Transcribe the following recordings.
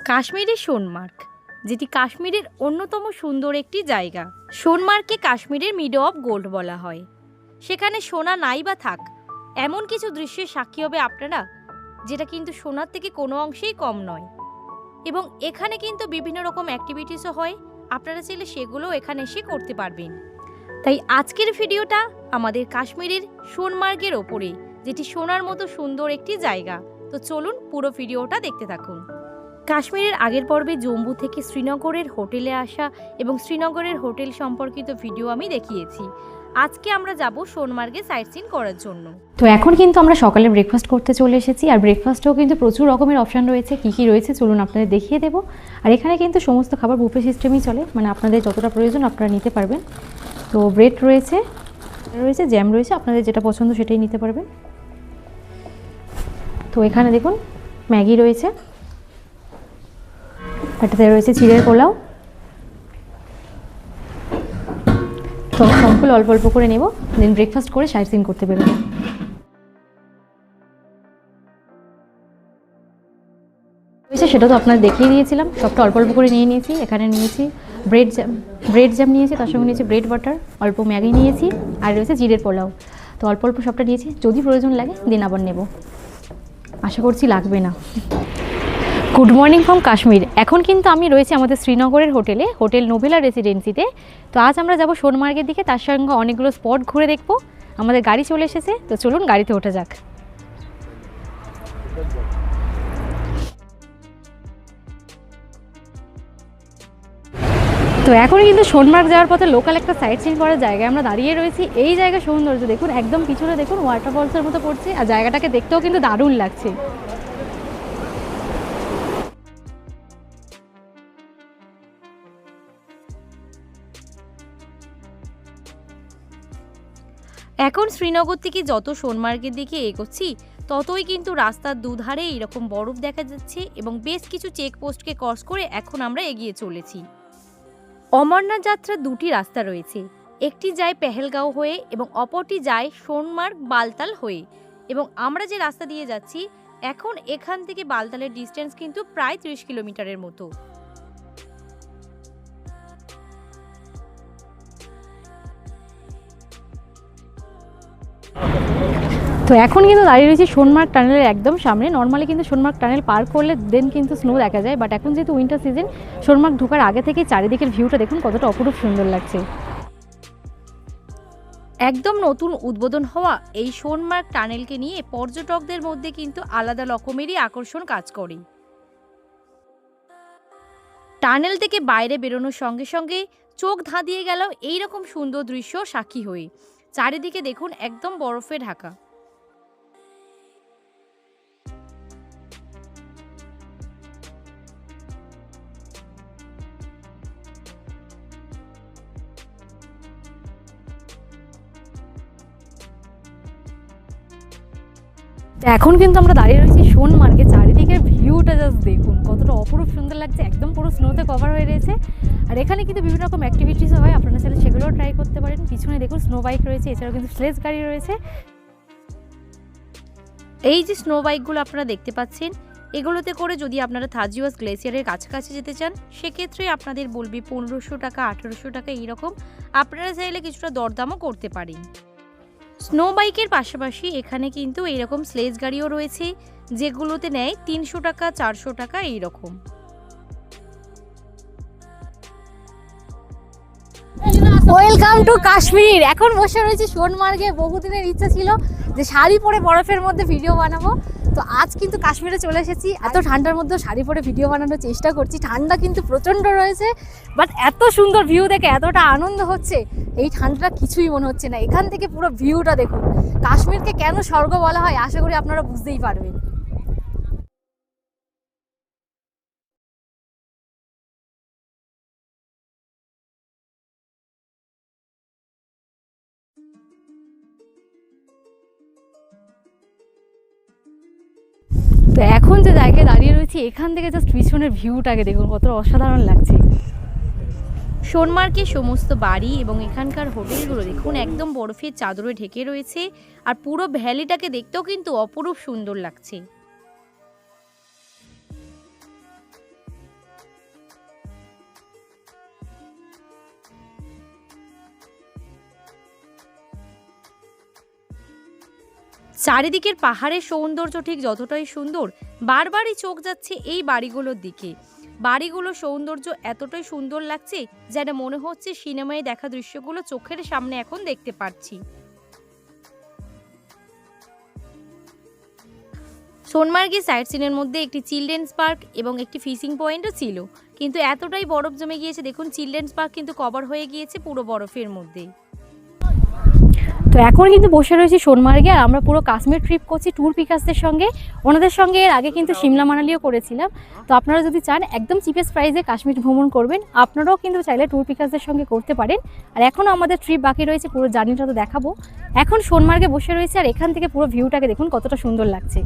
কাশ্মীরের সোনমার্গ, যেটি কাশ্মীরের অন্যতম সুন্দর একটি জায়গা। সোনমার্গকে কাশ্মীরের মিডো অফ গোল্ড বলা হয়। সেখানে সোনা নাই বা থাক, এমন কিছু দৃশ্যের সাক্ষী হবে আপনারা, যেটা কিন্তু সোনার থেকে কোনো অংশেই কম নয়। এবং এখানে কিন্তু বিভিন্ন রকম অ্যাক্টিভিটিসও হয়, আপনারা চাইলে সেগুলোও এখানে এসে করতে পারবেন। তাই আজকের ভিডিওটা আমাদের কাশ্মীরের সোনমার্গের ওপরে, যেটি সোনার মতো সুন্দর একটি জায়গা। তো চলুন পুরো ভিডিওটা দেখতে থাকুন। কাশ্মীরের আগের পর্বে জম্মু থেকে শ্রীনগরের হোটেলে আসা এবং শ্রীনগরের হোটেল সম্পর্কিত ভিডিও আমি দেখিয়েছি। আজকে আমরা যাব সোনমার্গে সাইট সিন করার জন্য। তো এখন কিন্তু আমরা সকালে ব্রেকফাস্ট করতে চলে এসেছি, আর ব্রেকফাস্টেও কিন্তু প্রচুর রকমের অপশান রয়েছে। কী কী রয়েছে চলুন আপনাদের দেখিয়ে দেবো। আর এখানে কিন্তু সমস্ত খাবার বুফে সিস্টেমই চলে, মানে আপনাদের যতটা প্রয়োজন আপনারা নিতে পারবেন। তো ব্রেড রয়েছে, জ্যাম রয়েছে, আপনাদের যেটা পছন্দ সেটাই নিতে পারবেন। তো এখানে দেখুন ম্যাগি রয়েছে, এটাতে রয়েছে চিড়ের পোলাও। তো সম্পূর্ণ অল্প অল্প করে নেব, দেন ব্রেকফাস্ট করে সাইট সিন করতে বেরোবো। সেটা তো আপনাদের দেখিয়ে দিয়েছিলাম, সবটা অল্প অল্প করে নিয়ে নিয়েছি। এখানে নিয়েছি ব্রেড জ্যাম নিয়েছি, তার সঙ্গে নিয়েছি ব্রেড বাটার, অল্প ম্যাগি নিয়েছি, আর রয়েছে জিরের পোলাও। তো অল্প অল্প সবটা নিয়েছি, যদি প্রয়োজন লাগে দিন আবার নেব, আশা করছি লাগবে না। Good morning from Kashmir. এখন কিন্তু আমি রয়েছি আমাদের শ্রীনগরের হোটেলে, হোটেল নোভেলা রেসিডেন্সিতে। তো আজ আমরা যাব সোনমার্গের দিকে, তার সঙ্গে অনেকগুলো স্পট ঘুরে দেখব। আমাদের গাড়ি চলে এসেছে, তো চলুন গাড়িতে ওঠা যাক। তো এখন কিন্তু সোনমার্গ যাওয়ার পথে লোকাল একটা সাইট সিন করার জায়গায় আমরা দাঁড়িয়ে রয়েছি। এই জায়গার সৌন্দর্য দেখুন, একদম পিছনে দেখুন ওয়াটারফলসের মতো পড়ছে, আর জায়গাটাকে দেখতেও কিন্তু দারুণ লাগছে। এখন শ্রীনগর থেকে যত সোনমার্গের দিকে এগোচ্ছি, ততই কিন্তু রাস্তার দুধারে এরকম বরফ দেখা যাচ্ছে এবং বেশ কিছু চেকপোস্টকে ক্রস করে এখন আমরা এগিয়ে চলেছি। অমরনাথ যাত্রার দুটি রাস্তা রয়েছে, একটি যায় পেহেলগাঁও হয়ে এবং অপরটি যায় সোনমার্গ বালতাল হয়ে। এবং আমরা যে রাস্তা দিয়ে যাচ্ছি এখন, এখান থেকে বালতালের ডিস্টেন্স কিন্তু প্রায় 30 কিলোমিটারের মতো। তো এখন কিন্তু দাঁড়িয়ে রয়েছি সোনমার্গ টানেলের একদম সামনে। নর্মালি কিন্তু সোনমার্গ টানেল পার করলে দেন কিন্তু স্নো দেখা যায়, বাট এখন যেহেতু উইন্টার সিজন, সোনমার্গ ঢোকার আগে থেকে চারিদিকের ভিউটা দেখুন কতটা অপরূপ সুন্দর লাগছে। একদম নতুন উদ্বোধন হওয়া এই সোনমার্গ টানেলকে নিয়ে পর্যটকদের মধ্যে কিন্তু আলাদা রকমেরই আকর্ষণ কাজ করে। টানেল থেকে বাইরে বেরোনোর সঙ্গে সঙ্গে চোখ ধাঁধিয়ে গেল এইরকম সুন্দর দৃশ্য সাক্ষী হয়ে। চারিদিকে দেখুন একদম বরফে ঢাকা। এখন কিন্তু আমরা দাঁড়িয়ে রয়েছি সোনমার্গে, চারিদিকের ভিউটা জাস্ট দেখুন কতটা অপরূপ সুন্দর লাগছে, একদম পুরো স্নোতে কভার হয়ে রয়েছে। আর এখানে কিন্তু বিভিন্ন রকম অ্যাক্টিভিটিসও হয়, আপনারা চাইলে সেগুলোও ট্রাই করতে পারেন। পিছনে দেখুন স্নো বাইক রয়েছে, এছাড়াও কিন্তু স্লেজ গাড়ি রয়েছে। এই যে স্নো বাইকগুলো আপনারা দেখতে পাচ্ছেন, এগুলোতে করে যদি আপনারা থাজিওয়াস গ্লেসিয়ারের কাছাকাছি যেতে চান, সেক্ষেত্রে আপনাদের বলবে 1500 টাকা 1800 টাকা এইরকম। আপনারা চাইলে কিছুটা দরদামও করতে পারেন। স্নো বাইকের পাশাপাশি এখানে কিন্তু এইরকম স্লেজ গাড়িও রয়েছে, যেগুলোতে নেয় 300 টাকা 400 টাকা এইরকম। Welcome to Kashmir. এখন বসে রয়েছে সোনমার্গে। বহুদিনের ইচ্ছা ছিল যে শাড়ি পরে বরফের মধ্যে ভিডিও বানাবো, তো আজ কিন্তু কাশ্মীরে চলে এসেছি। এত ঠান্ডার মধ্যে শাড়ি পরে ভিডিও বানানোর চেষ্টা করছি। ঠান্ডা কিন্তু প্রচণ্ড রয়েছে, বাট এত সুন্দর ভিউ দেখে এতটা আনন্দ হচ্ছে, এই ঠান্ডাটা কিছুই মনে হচ্ছে না। এখান থেকে পুরো ভিউটা দেখুন। কাশ্মীরকে কেন স্বর্গ বলা হয় আশা করি আপনারা বুঝতেই পারবেন। তো এখন যে জায়গায় দাঁড়িয়ে রয়েছি, এখান থেকে জাস্ট পিছনের ভিউটাকে দেখুন কতটা অসাধারণ লাগছে। সোনমার্গের সমস্ত বাড়ি এবং এখানকার হোটেলগুলো দেখুন একদম বরফের চাদরে ঢেকে রয়েছে, আর পুরো ভ্যালিটাকে দেখতেও কিন্তু অপরূপ সুন্দর লাগছে। চারিদিকের পাহাড়ের সৌন্দর্য ঠিক যতটাই সুন্দর, বারবারই চোখ যাচ্ছে এই বাড়িগুলোর দিকে। বাড়িগুলোর সৌন্দর্য এতটাই সুন্দর লাগছে যেন মনে হচ্ছে সিনেমায় দেখা দৃশ্যগুলো চোখের সামনে এখন দেখতে পাচ্ছি। সোনমার্গে সাইট সিনের মধ্যে একটি চিলড্রেন্স পার্ক এবং একটি ফিশিং পয়েন্টও ছিল, কিন্তু এতটাই বরফ জমে গিয়েছে, দেখুন চিলড্রেন্স পার্ক কিন্তু কভার হয়ে গিয়েছে পুরো বরফের মধ্যে। তো এখন কিন্তু বসে রয়েছি সোনমার্গে, আর আমরা পুরো কাশ্মীর ট্রিপ করছি ট্যুর পিকার্সদের সঙ্গে। ওনাদের সঙ্গে এর আগে কিন্তু সিমলা মানালিও করেছিলাম। তো আপনারা যদি চান একদম চিপেস্ট প্রাইসে কাশ্মীর ভ্রমণ করবেন, আপনারাও কিন্তু চাইলে ট্যুর পিকার্সদের সঙ্গে করতে পারেন। আর এখনও আমাদের ট্রিপ বাকি রয়েছে, পুরো জার্নিটা তো দেখাবো। এখন সোনমার্গে বসে রয়েছে, আর এখান থেকে পুরো ভিউটাকে দেখুন কতটা সুন্দর লাগছে।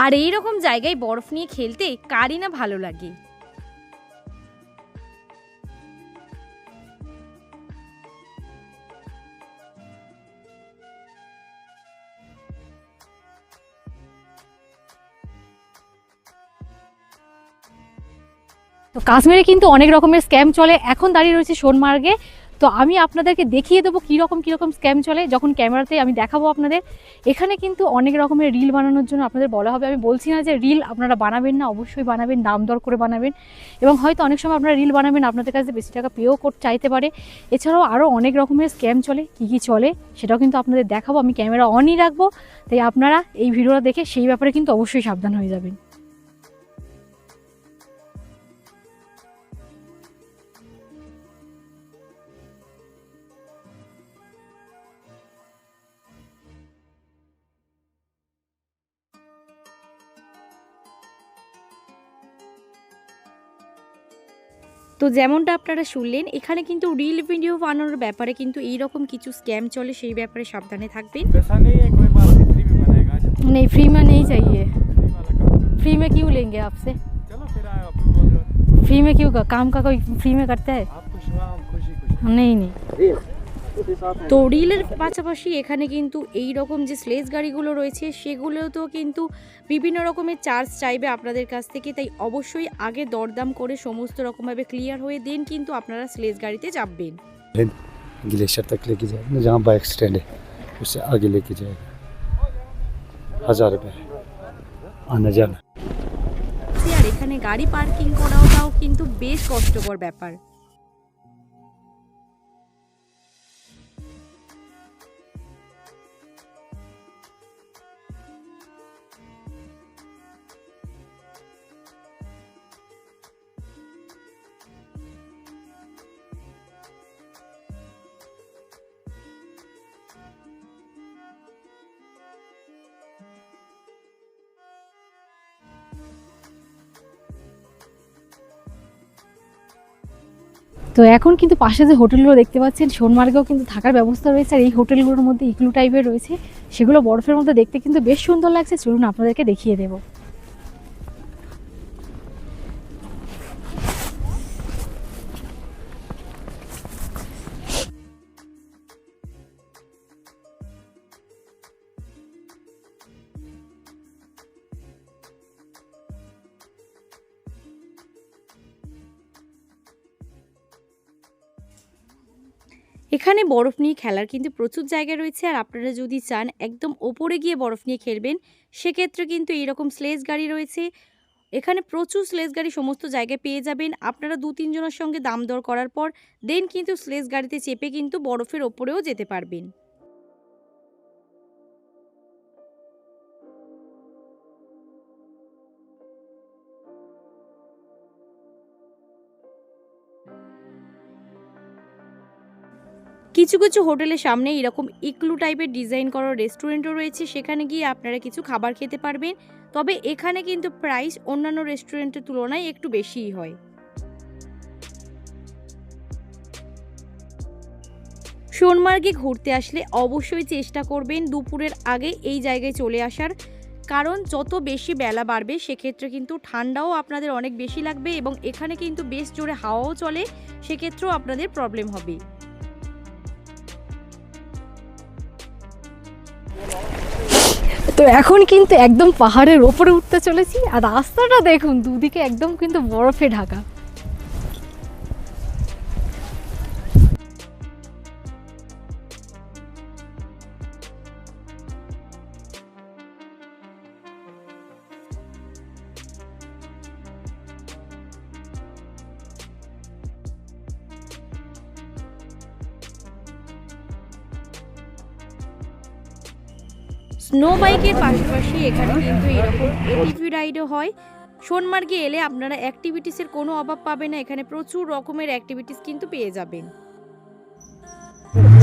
আর এই রকম জায়গায় বরফ নিয়ে খেলতে কারই না ভালো লাগে। তো কাশ্মীরে কিন্তু অনেক রকমের স্ক্যাম চলে। এখন দাঁড়িয়ে রয়েছে সোনমার্গে, তো আমি আপনাদেরকে দেখিয়ে দেবো কীরকম স্ক্যাম চলে যখন ক্যামেরাতে আমি দেখাবো আপনাদের। এখানে কিন্তু অনেক রকমের রিল বানানোর জন্য আপনাদের বলা হবে। আমি বলছি না যে রিল আপনারা বানাবেন না, অবশ্যই বানাবেন, দাম দর করে বানাবেন। এবং হয়তো অনেক সময় আপনারা রিল বানাবেন, আপনাদের কাছে বেশি টাকা পেও চাইতে পারে। এছাড়াও আরও অনেক রকমের স্ক্যাম চলে, কী চলে সেটাও কিন্তু আপনাদের দেখাবো। আমি ক্যামেরা অনই রাখবো, তাই আপনারা এই ভিডিওটা দেখে সেই ব্যাপারে কিন্তু অবশ্যই সাবধান হয়ে যাবেন। তো যেমনটা আপনারা শুনলেন, এখানে কিন্তু রিল ভিডিও বানানোর ব্যাপারে কিন্তু এইরকম কিছু স্ক্যাম চলে, সেই ব্যাপারে সাবধানে থাকবেন। नहीं फ्री में नहीं चाहिए, फ्री में क्यों लेंगे आपसे? चलो फिर आए आप बोल रहे हो फ्री में क्यों काम का कोई फ्री में करता है? आपको शुआ हम खुशी नहीं नहीं। তো রিলের পাশাপাশি এখানে কিন্তু এই রকম যে স্লেজ গাড়িগুলো রয়েছে সেগুলোতেও কিন্তু বিভিন্ন রকমের চার্জ চাইবে আপনাদের কাছ থেকে, তাই অবশ্যই আগে দরদাম করে সমস্ত রকমভাবে ক্লিয়ার হয়ে দেন কিন্তু আপনারা স্লেজ গাড়িতে চাপবেন। ग्लेशियर तक लेके जाएगा, जहाँ बाइक स्टैंड है उससे आगे लेके जाएगा। 1000 रुपये आना जाना। আর এখানে গাড়ি পার্কিং করাটাও কিন্তু বেশ কষ্টকর ব্যাপার। তো এখন কিন্তু পাশে যে হোটেলগুলো দেখতে পাচ্ছেন, সোনমার্গেও কিন্তু থাকার ব্যবস্থা রয়েছে। আর এই হোটেলগুলোর মধ্যে ইগলু টাইপের রয়েছে, সেগুলো বরফের মধ্যে দেখতে কিন্তু বেশ সুন্দর লাগছে। চলুন আপনাদেরকে দেখিয়ে দেবো। এখানে বরফ নিয়ে খেলার কিন্তু প্রচুর জায়গা রয়েছে, আর আপনারা যদি চান একদম ওপরে গিয়ে বরফ নিয়ে খেলবেন সেক্ষেত্রে কিন্তু এইরকম স্লেজ গাড়ি রয়েছে। এখানে প্রচুর স্লেজ গাড়ি সমস্ত জায়গায় পেয়ে যাবেন। আপনারা 2-3 জনের সঙ্গে দাম দর করার পর দেন কিন্তু স্লেজ গাড়িতে চেপে কিন্তু বরফের ওপরেও যেতে পারবেন। কিছু কিছু হোটেলের সামনে এরকম ইগলু টাইপের ডিজাইন করা রেস্টুরেন্টও রয়েছে, সেখানে গিয়ে আপনারা কিছু খাবার খেতে পারবেন। তবে এখানে কিন্তু প্রাইস অন্যান্য রেস্টুরেন্টের তুলনায় একটু বেশিই হয়। সোনমার্গে ঘুরতে আসলে অবশ্যই চেষ্টা করবেন দুপুরের আগে এই জায়গায় চলে আসার, কারণ যত বেশি বেলা বাড়বে সেক্ষেত্রে কিন্তু ঠান্ডাও আপনাদের অনেক বেশি লাগবে এবং এখানে কিন্তু বেশ জোরে হাওয়াও চলে, সেক্ষেত্রেও আপনাদের প্রবলেম হবে। তো এখন কিন্তু একদম পাহাড়ের ওপরে উঠতে চলেছি, আর রাস্তাটা দেখুন দুদিকে একদম কিন্তু বরফে ঢাকা। স্নো বাইকের পাশাপাশি এখানে কিন্তু এরকম এটিভি রাইডও হয়। সোনমার্গে এলে আপনারা অ্যাক্টিভিটিসের কোনো অভাব পাবেন না, এখানে প্রচুর রকমের অ্যাক্টিভিটিস কিন্তু পেয়ে যাবেন।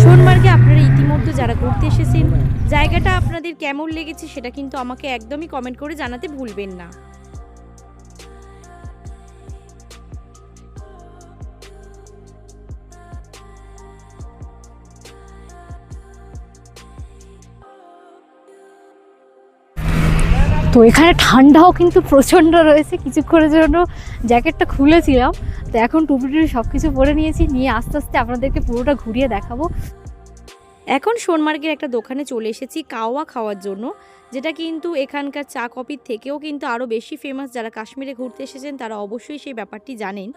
সোনমার্গে আপনারা ইতিমধ্যে যারা ঘুরতে এসেছেন, জায়গাটা আপনাদের কেমন লেগেছে সেটা কিন্তু আমাকে একদমই কমেন্ট করে জানাতে ভুলবেন না। তো এখানে ঠান্ডাও কিন্তু প্রচণ্ড রয়েছে, কিছুক্ষণের জন্য জ্যাকেটটা খুলেছিলাম, তো এখন টুপি সব কিছু পরে নিয়েছি, নিয়ে আস্তে আস্তে আপনাদেরকে পুরোটা ঘুরিয়ে দেখাবো। এখন সোনমার্গের একটা দোকানে চলে এসেছি কাওয়া খাওয়ার জন্য, যেটা কিন্তু এখানকার চা কফির থেকেও কিন্তু আরও বেশি ফেমাস। যারা কাশ্মীরে ঘুরতে এসেছেন তারা অবশ্যই সেই ব্যাপারটি জানেন।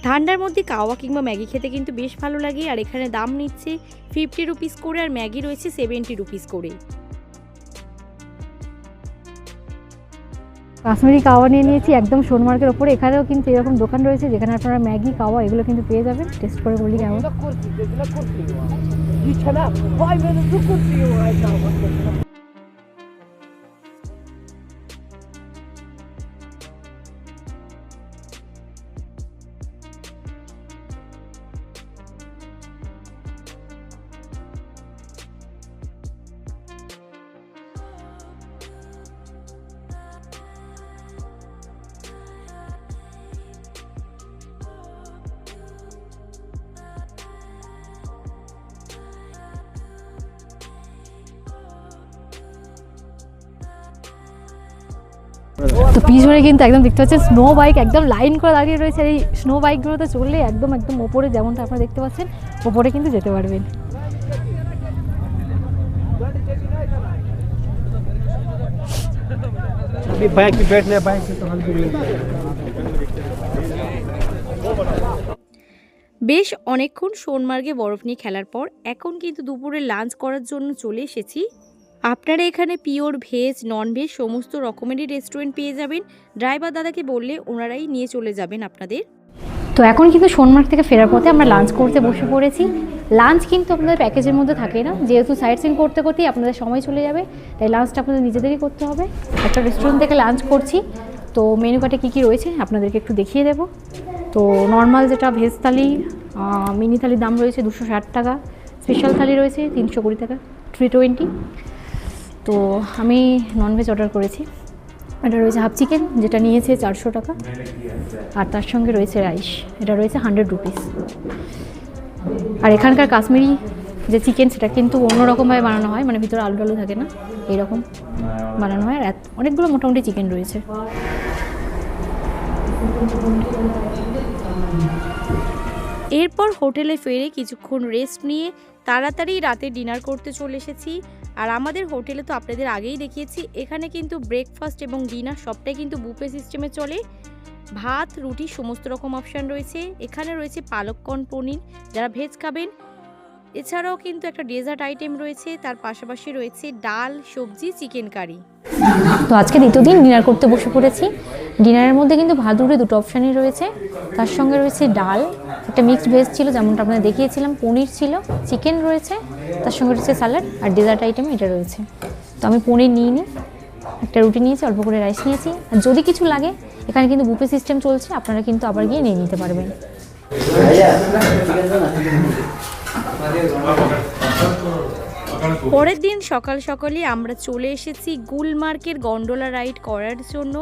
ঠান্ডার মধ্যে কাওয়া কিংবা ম্যাগি খেতে কিন্তু বেশ ভালো লাগে। আর এখানে দাম নিচ্ছে 50 রুপিস করে, আর ম্যাগি রয়েছে 70 রুপিস করে। কাশ্মীরি কাওয়া নিয়ে নিয়েছি একদম সোনমার্গের ওপরে। এখানেও কিন্তু এরকম দোকান রয়েছে যেখানে আপনারা ম্যাগি কাওয়া এগুলো কিন্তু পেয়ে যাবেন। টেস্ট করে বলি কেমন। তো পিছনে কিন্তু একদম দেখতে পাচ্ছেন স্নো বাইক একদম লাইন করে দাঁড়িয়ে রয়েছে। আর এই স্নো বাইকগুলোতে চললে একদম একদম ওপরে, যেমনটা আপনারা দেখতে পাচ্ছেন, ওপরে কিন্তু যেতে পারবেন। अभी बाइक पे बैठने बाइक से तो हम বেশ অনেকক্ষণ সোনমার্গে বরফ নিয়ে খেলার পর এখন কিন্তু দুপুরে লাঞ্চ করার জন্য চলে এসেছি। আপনারা এখানে পিওর ভেজ, নন ভেজ সমস্ত রকমেরই রেস্টুরেন্ট পেয়ে যাবেন। ড্রাইভার দাদাকে বললে ওনারাই নিয়ে চলে যাবেন আপনাদের। তো এখন কিন্তু সোনমার্গ থেকে ফেরার পথে আমরা লাঞ্চ করতে বসে পড়েছি। লাঞ্চ কিন্তু আপনাদের প্যাকেজের মধ্যে থাকে না, যেহেতু সাইট সিন করতে করতেই আপনাদের সময় চলে যাবে, তাই লাঞ্চটা আপনাদের নিজেদেরই করতে হবে। একটা রেস্টুরেন্ট থেকে লাঞ্চ করছি, তো মেনু কার্ডে কী কী রয়েছে আপনাদেরকে একটু দেখিয়ে দেবো। তো নর্মাল যেটা ভেজ থালি, মিনি থালির দাম রয়েছে 260 টাকা, স্পেশাল থালি রয়েছে 320 টাকা, 320। তো আমি ননভেজ অর্ডার করেছি। এটা রয়েছে হাফ চিকেন, যেটা নিয়েছে 400 টাকা, আর তার সঙ্গে রয়েছে রাইস, এটা রয়েছে 100 রুপিস। আর এখানকার কাশ্মীরি যে চিকেন সেটা কিন্তু অন্যরকমভাবে বানানো হয়, মানে ভিতরে আলু টালু থাকে না, এইরকম বানানো হয়। আর অনেকগুলো মোটামুটি চিকেন রয়েছে। এরপর হোটেলে ফিরে কিছুক্ষণ রেস্ট নিয়ে তাড়াতাড়ি রাতে ডিনার করতে চলে এসেছি। আর আমাদের হোটেলে তো আপনাদের আগেই দেখিয়েছি, এখানে কিন্তু ব্রেকফাস্ট এবং ডিনার সবটাই কিন্তু বুফে সিস্টেমে চলে। ভাত, রুটি সমস্ত রকম অপশান রয়েছে। এখানে রয়েছে পালক কর্ন পনির যারা ভেজ খাবেন, এছাড়াও কিন্তু একটা ডেজার্ট আইটেম রয়েছে, তার পাশাপাশি রয়েছে ডাল, সবজি, চিকেন কারি। তো আজকে দ্বিতীয় দিন ডিনার করতে বসে পড়েছি। ডিনারের মধ্যে কিন্তু ভাত রুটি দুটো অপশানই রয়েছে, তার সঙ্গে রয়েছে ডাল, একটা মিক্সড ভেজ ছিল যেমনটা আপনাদের দেখিয়েছিলাম, পনির ছিল, চিকেন রয়েছে, তার সঙ্গে রয়েছে স্যালাড, আর ডেজার্ট আইটেম এটা রয়েছে। তো আমি পনির নিয়ে নিই, একটা রুটি নিয়েছি, অল্প করে রাইস নিয়েছি। আর যদি কিছু লাগে, এখানে কিন্তু বুফে সিস্টেম চলছে, আপনারা কিন্তু আবার গিয়ে নিয়ে নিতে পারবেন। পরের দিন সকাল সকালে আমরা চলে এসেছি গুলমার্গের গন্ডোলা রাইড করার জন্য।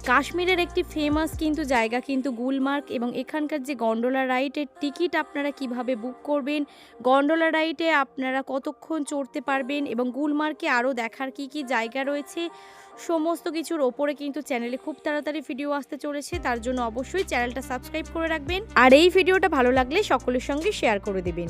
কাশ্মীরের একটি ফেমাস কিন্তু জায়গা কিন্তু গুলমার্গ, এবং এখানকার যে গন্ডোলা রাইডের টিকিট আপনারা কিভাবে বুক করবেন, গন্ডোলা রাইডে আপনারা কতক্ষণ চড়তে পারবেন, এবং গুলমার্গে আরও দেখার কি কি জায়গা রয়েছে, সমস্ত কিছুর ওপরে কিন্তু চ্যানেলে খুব তাড়াতাড়ি ভিডিও আসতে চলেছে। তার জন্য অবশ্যই চ্যানেলটা সাবস্ক্রাইব করে রাখবেন, আর এই ভিডিওটা ভালো লাগলে সকলের সঙ্গে শেয়ার করে দেবেন।